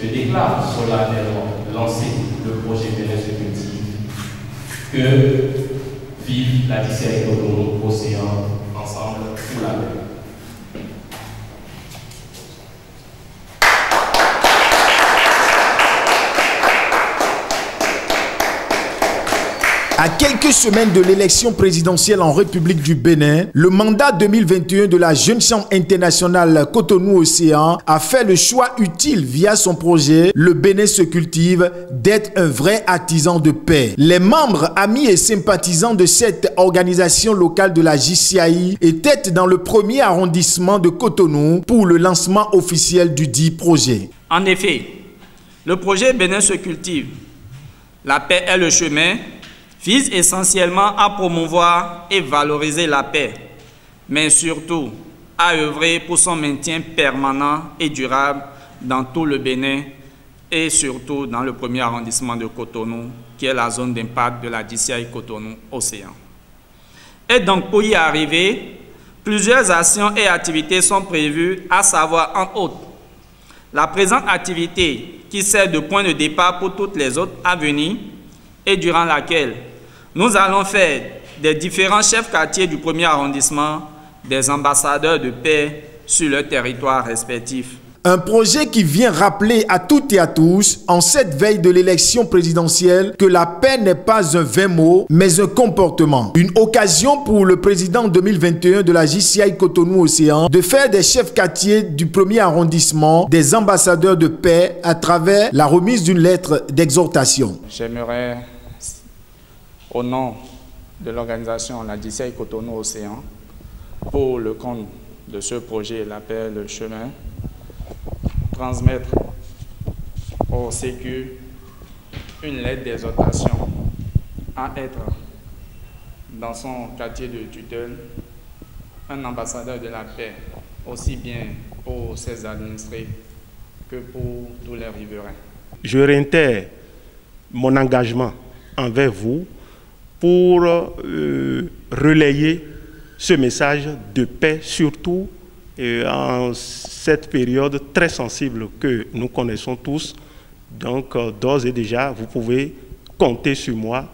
Je déclare solennellement lancer le projet Bénin se cultive. Que vive la DCI Cotonou, Océan, ensemble pour la paix. À quelques semaines de l'élection présidentielle en République du Bénin, le mandat 2021 de la Jeune Chambre internationale Cotonou-Océan a fait le choix utile via son projet « Le Bénin se cultive » d'être un vrai artisan de paix. Les membres, amis et sympathisants de cette organisation locale de la JCI étaient dans le premier arrondissement de Cotonou pour le lancement officiel du dit projet. En effet, le projet Bénin se cultive, la paix est le chemin, vise essentiellement à promouvoir et valoriser la paix, mais surtout à œuvrer pour son maintien permanent et durable dans tout le Bénin et surtout dans le premier arrondissement de Cotonou, qui est la zone d'impact de la DCI Cotonou-Océan. Et donc pour y arriver, plusieurs actions et activités sont prévues, à savoir entre autres la présente activité qui sert de point de départ pour toutes les autres à venir et durant laquelle nous allons faire des différents chefs quartiers du premier arrondissement des ambassadeurs de paix sur leur territoire respectif. Un projet qui vient rappeler à toutes et à tous, en cette veille de l'élection présidentielle, que la paix n'est pas un vain mot, mais un comportement. Une occasion pour le président 2021 de la JCI Cotonou-Océan de faire des chefs quartiers du premier arrondissement des ambassadeurs de paix à travers la remise d'une lettre d'exhortation. J'aimerais, au nom de l'organisation La DCI Cotonou-Océan, pour le compte de ce projet, l'appel Le Chemin, transmettre au Sécu une lettre d'exhortation à être dans son quartier de tutelle un ambassadeur de la paix, aussi bien pour ses administrés que pour tous les riverains. Je réitère mon engagement envers vous pour relayer ce message de paix, surtout en cette période très sensible que nous connaissons tous. Donc, d'ores et déjà, vous pouvez compter sur moi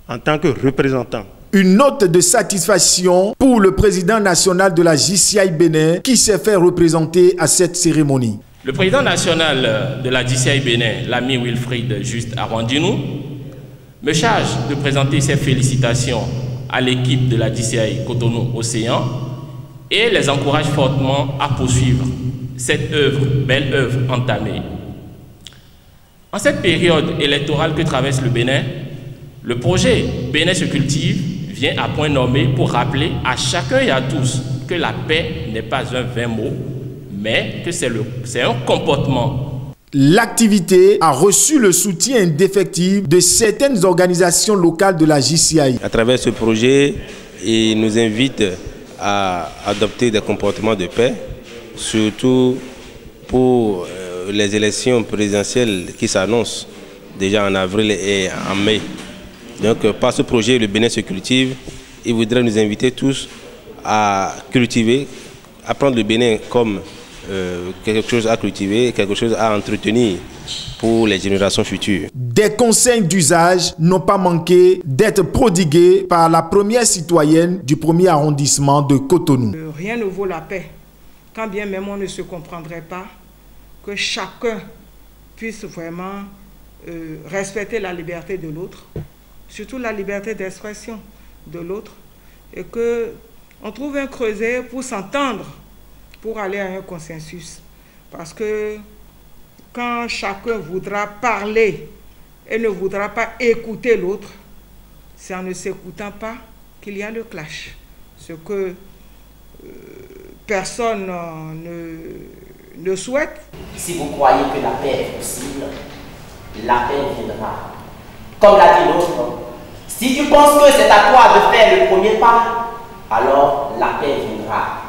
en tant que représentant. Une note de satisfaction pour le président national de la JCI Bénin qui s'est fait représenter à cette cérémonie. Le président national de la JCI Bénin, l'ami Wilfried Juste Arwandinou, me charge de présenter ses félicitations à l'équipe de la DCI Cotonou-Océan et les encourage fortement à poursuivre cette belle œuvre entamée. En cette période électorale que traverse le Bénin, le projet Bénin se cultive vient à point nommé pour rappeler à chacun et à tous que la paix n'est pas un vain mot, mais que c'est un comportement. L'activité a reçu le soutien indéfectible de certaines organisations locales de la JCI. À travers ce projet, il nous invite à adopter des comportements de paix, surtout pour les élections présidentielles qui s'annoncent déjà en avril et en mai. Donc par ce projet, le Bénin se cultive. Il voudrait nous inviter tous à cultiver, à prendre le Bénin comme quelque chose à cultiver, quelque chose à entretenir pour les générations futures. Des conseils d'usage n'ont pas manqué d'être prodigués par la première citoyenne du premier arrondissement de Cotonou. Rien ne vaut la paix, quand bien même on ne se comprendrait pas, que chacun puisse vraiment respecter la liberté de l'autre, surtout la liberté d'expression de l'autre, et qu'on trouve un creuset pour s'entendre, pour aller à un consensus. Parce que quand chacun voudra parler et ne voudra pas écouter l'autre, c'est en ne s'écoutant pas qu'il y a le clash. Ce que personne ne souhaite. Si vous croyez que la paix est possible, la paix viendra. Comme l'a dit l'autre, si tu penses que c'est à toi de faire le premier pas, alors la paix viendra.